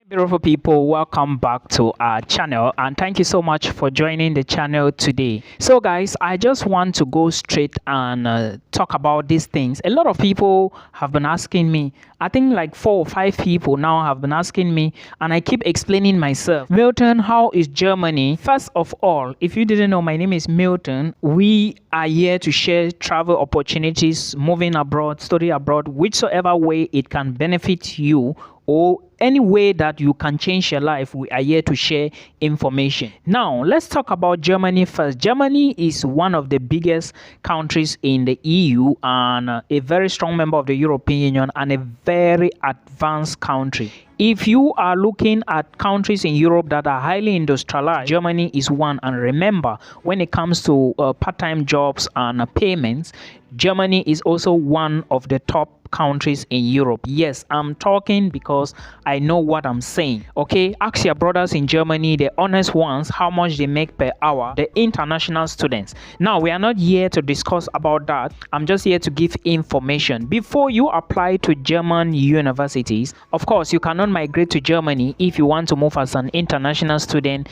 Beautiful people, welcome back to our channel and thank you so much for joining the channel today. So guys, I just want to go straight and talk about these things. A lot of people have been asking me. I think like 4 or 5 people now have been asking me, and I keep explaining myself. Milton, how is Germany? First of all, if you didn't know, my name is Milton. We are here to share travel opportunities, moving abroad, study abroad, whichever way it can benefit you or any way that you can change your life. We are here to share information. Now let's talk about Germany first. Germany is one of the biggest countries in the EU and a very strong member of the European Union and a very advanced country. If you are looking at countries in Europe that are highly industrialized, Germany is one. And remember, when it comes to part-time jobs and payments, Germany is also one of the top countries in Europe. Yes, I'm talking because I know what I'm saying. Okay, ask your brothers in Germany, the honest ones, how much they make per hour, the international students. Now, we are not here to discuss about that. I'm just here to give information. Before you apply to German universities, of course, you cannot migrate to Germany if you want to move as an international student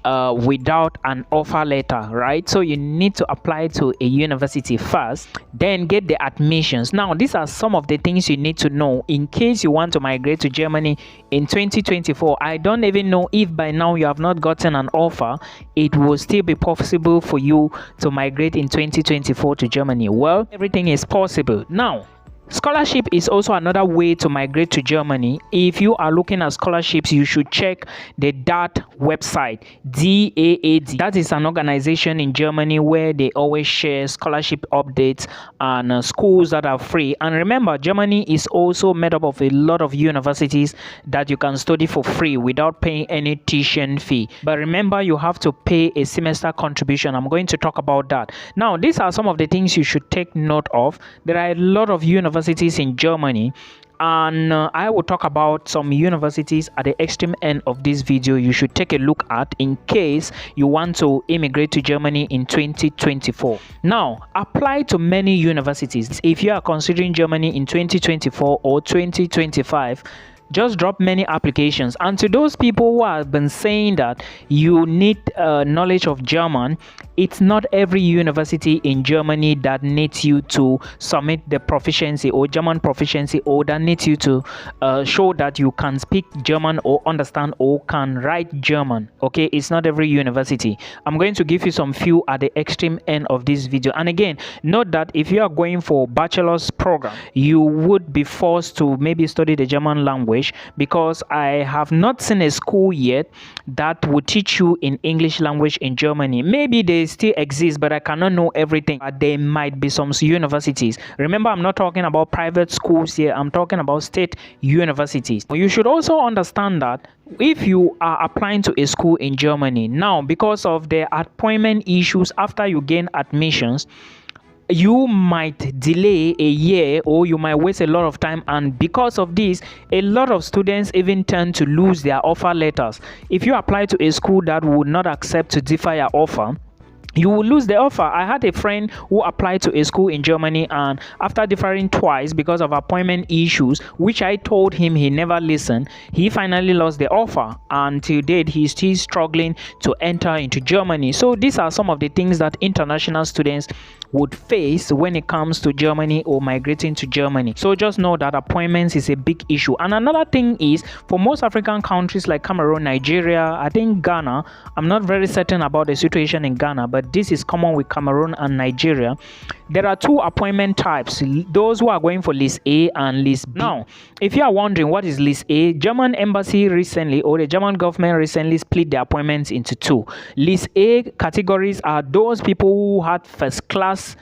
without an offer letter, right? So you need to apply to a university first, then get the admissions. Now, these are some of the things you need to know in case you want to migrate to Germany in 2024. I don't even know if by now you have not gotten an offer. It will still be possible for you to migrate in 2024 to Germany. Well, everything is possible. Now, scholarship is also another way to migrate to Germany. If you are looking at scholarships, you should check the DAAD website, DAAD. That is an organization in Germany where they always share scholarship updates and schools that are free. And remember, Germany is also made up of a lot of universities that you can study for free without paying any tuition fee. But remember, you have to pay a semester contribution. I'm going to talk about that. Now, these are some of the things you should take note of. There are a lot of universities in Germany, and I will talk about some universities at the extreme end of this video you should take a look at in case you want to immigrate to Germany in 2024. Now, apply to many universities. If you are considering Germany in 2024 or 2025, just drop many applications. And to those people who have been saying that you need knowledge of German, it's not every university in Germany that needs you to submit the proficiency or German proficiency, or that needs you to show that you can speak German or understand or can write German. Okay, it's not every university. I'm going to give you some few at the extreme end of this video. And again, note that if you are going for bachelor's program, you would be forced to maybe study the German language, because I have not seen a school yet that would teach you in English language in Germany. Maybe they still exist, but I cannot know everything. But there might be some universities. Remember, I'm not talking about private schools here. I'm talking about state universities. You should also understand that if you are applying to a school in Germany now, because of the appointment issues after you gain admissions, you might delay a year or you might waste a lot of time, and because of this, a lot of students even tend to lose their offer letters. If you apply to a school that would not accept to defer your offer, you will lose the offer. I had a friend who applied to a school in Germany, and after deferring twice because of appointment issues, which I told him he never listened, he finally lost the offer. And to date, he's still struggling to enter into Germany. So these are some of the things that international students would face when it comes to Germany or migrating to Germany. So just know that appointments is a big issue. And another thing is, for most African countries like Cameroon, Nigeria, I think Ghana, I'm not very certain about the situation in Ghana, but this is common with Cameroon and Nigeria. There are 2 appointment types, those who are going for list A and list B. Now, if you are wondering what is list A, German embassy recently, or the German government recently, split the appointments into 2. List A categories are those people who had first class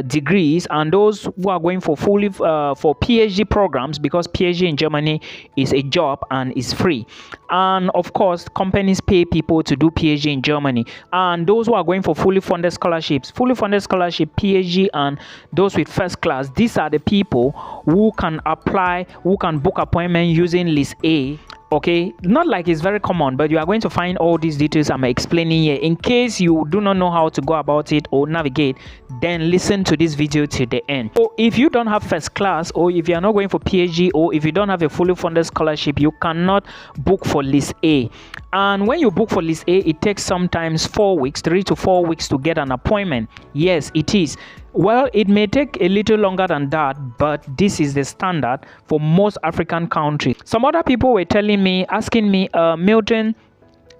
degrees, and those who are going for fully for PhD programs, because PhD in Germany is a job and is free. And of course, companies pay people to do PhD in Germany. And those who are going for fully funded scholarships, PhD, and those with first class, these are the people who can apply, who can book appointment using list A. Okay, not like it's very common, but you are going to find all these details I'm explaining here. In case you do not know how to go about it or navigate, then listen to this video till the end. So if you don't have first class, or if you are not going for PhD, or if you don't have a fully funded scholarship, you cannot book for list A. And when you book for list A, it takes sometimes 4 weeks, 3 to 4 weeks to get an appointment. Yes, it is. Well, it may take a little longer than that, but this is the standard for most African countries. Some other people were telling me, asking me, Milton,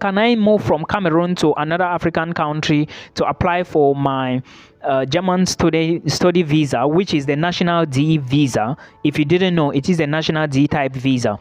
can I move from Cameroon to another African country to apply for my German study visa, which is the national D visa? If you didn't know, it is the national D type visa.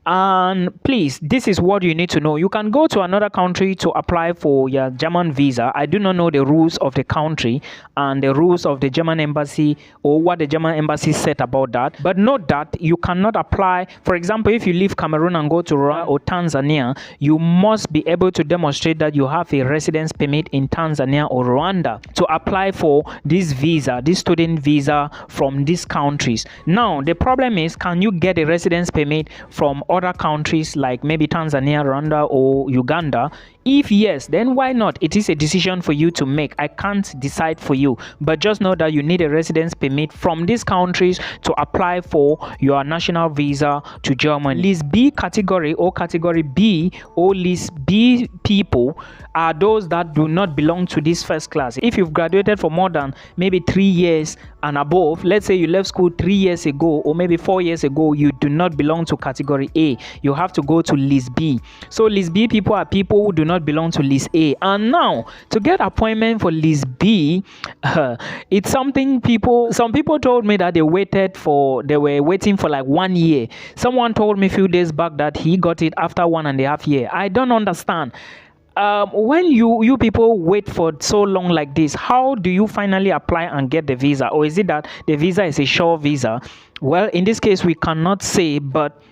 And please, this is what you need to know. You can go to another country to apply for your German visa. I do not know the rules of the country and the rules of the German embassy, or what the German embassy said about that. But note that you cannot apply. For example, if you leave Cameroon and go to Rwanda or Tanzania, you must be able to demonstrate that you have a residence permit in Tanzania or Rwanda to apply for this visa, this student visa from these countries. Now, the problem is, can you get a residence permit from other countries like maybe Tanzania, Rwanda, or Uganda? If yes, then why not? It is a decision for you to make. I can't decide for you, but just know that you need a residence permit from these countries to apply for your national visa to Germany. List B category or category B or list B people are those that do not belong to this first class. If you've graduated for more than maybe 3 years and above, let's say you left school 3 years ago or maybe 4 years ago, you do not belong to category A. You have to go to list B. So list B people are people who do not belong to list A. And now, to get appointment for list B, it's something some people told me that they were waiting for like 1 year. Someone told me a few days back that he got it after 1.5 years. I don't understand. When you people wait for so long like this, how do you finally apply and get the visa? Or is it that the visa is a short visa? Well, in this case, we cannot say, but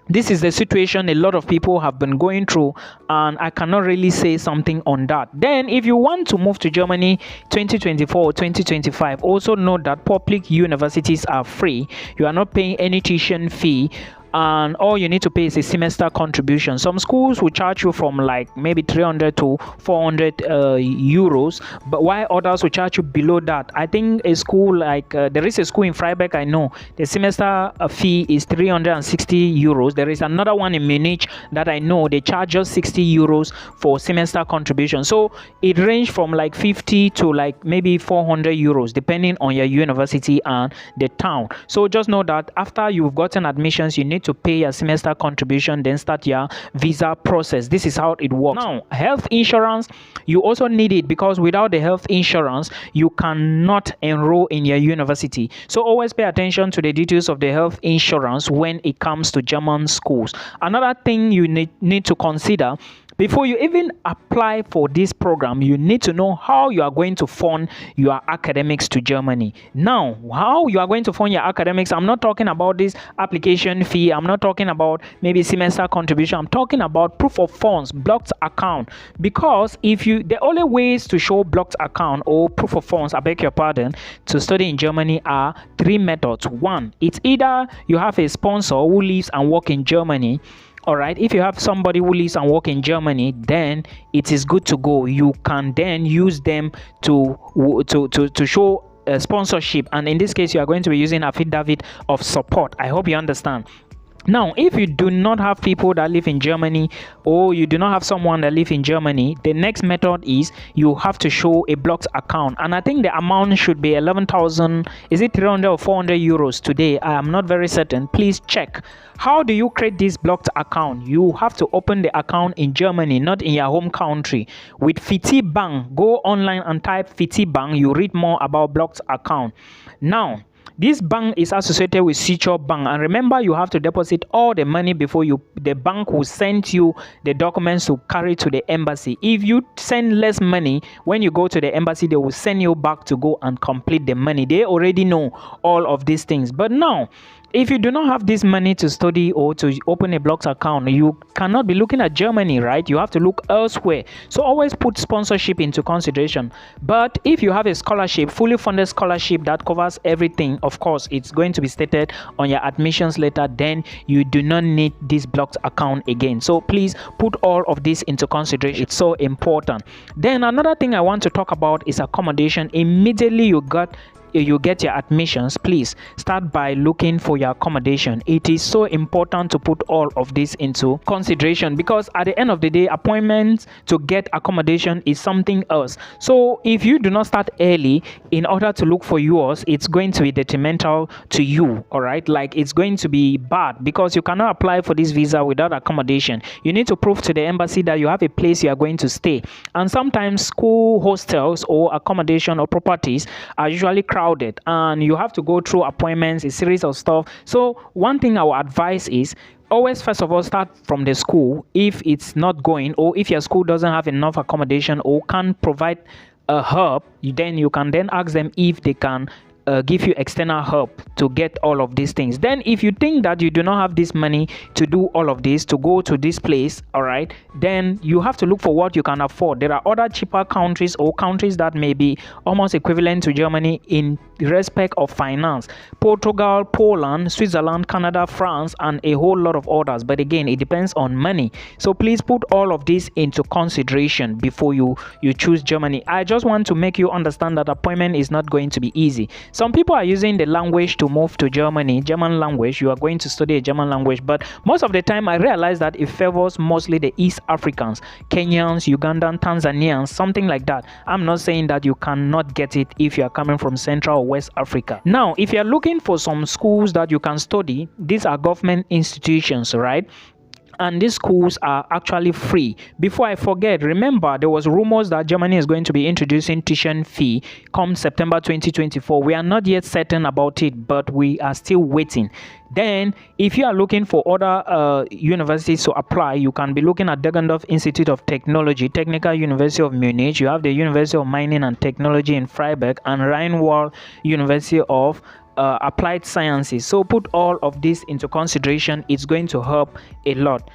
this is the situation a lot of people have been going through, and I cannot really say something on that. Then, if you want to move to Germany 2024 or 2025, also note that public universities are free. You are not paying any tuition fee, and all you need to pay is a semester contribution. Some schools will charge you from like maybe 300 to 400 euros, but while others will charge you below that. I think a school like there is a school in Freiburg, I know the semester fee is 360 euros. There is another one in Munich that I know they charge just 60 euros for semester contribution. So it ranges from like 50 to like maybe 400 euros depending on your university and the town. So just know that after you've gotten admissions, you need to pay your semester contribution, then start your visa process. This is how it works. Now, health insurance, you also need it, because without the health insurance, you cannot enroll in your university. So always pay attention to the details of the health insurance when it comes to German schools. Another thing you need to consider: before you even apply for this program, you need to know how you are going to fund your academics to Germany. Now, how you are going to fund your academics, I'm not talking about this application fee. I'm not talking about maybe semester contribution. I'm talking about proof of funds, blocked account. Because the only ways to show blocked account or proof of funds, I beg your pardon, to study in Germany are 3 methods. One, it's either you have a sponsor who lives and works in Germany. All right, if you have somebody who lives and works in Germany, then it is good to go. You can then use them to show sponsorship, and in this case, you are going to be using affidavit of support. I hope you understand. Now, if you do not have people that live in Germany, or you do not have someone that lives in Germany, the next method is you have to show a blocked account. And I think the amount should be 11,000, is it 300 or 400 euros today? I am not very certain. Please check. How do you create this blocked account? You have to open the account in Germany, not in your home country. With Bank, go online and type Bank. You read more about blocked account. Now, this bank is associated with Secure Bank, and remember, you have to deposit all the money before the bank will send you the documents to carry to the embassy. If you send less money, when you go to the embassy, they will send you back to go and complete the money. They already know all of these things. But now, if you do not have this money to study or to open a blocks account, you cannot be looking at Germany, right? You have to look elsewhere. So always put sponsorship into consideration. But if you have a scholarship, fully funded scholarship that covers everything, of course it's going to be stated on your admissions letter, then you do not need this blocks account again. So please put all of this into consideration. It's so important. Then another thing I want to talk about is accommodation. Immediately you get your admissions, please start by looking for your accommodation. It is so important to put all of this into consideration, because at the end of the day, appointments to get accommodation is something else. So if you do not start early in order to look for yours, it's going to be detrimental to you. All right, like it's going to be bad, because you cannot apply for this visa without accommodation. You need to prove to the embassy that you have a place you are going to stay. And sometimes school hostels or accommodation or properties are usually crowded, and you have to go through appointments, a series of stuff. So one thing I would advise is always, first of all, start from the school. If it's not going, or if your school doesn't have enough accommodation or can't provide a hub, then you can then ask them if they can give you external help to get all of these things. Then if you think that you do not have this money to do all of this, to go to this place, all right, then you have to look for what you can afford. There are other cheaper countries, or countries that may be almost equivalent to Germany in respect of finance: Portugal, Poland, Switzerland, Canada, France, and a whole lot of others. But again, it depends on money. So please put all of this into consideration before you choose Germany. I just want to make you understand that appointment is not going to be easy. Some people are using the language to move to Germany, German language. You are going to study a German language, but most of the time I realize that it favors mostly the East Africans, Kenyans, Ugandan, Tanzanians, something like that. I'm not saying that you cannot get it if you are coming from Central or West Africa. Now, if you are looking for some schools that you can study, these are government institutions, right? And these schools are actually free. Before I forget, remember there was rumors that Germany is going to be introducing tuition fee come September 2024. We are not yet certain about it, but we are still waiting. Then if you are looking for other universities to apply, you can be looking at Deggendorf Institute of Technology, Technical University of Munich. You have the University of Mining and Technology in Freiburg, and Rheinwald University of Applied Sciences. So put all of this into consideration. It's going to help a lot.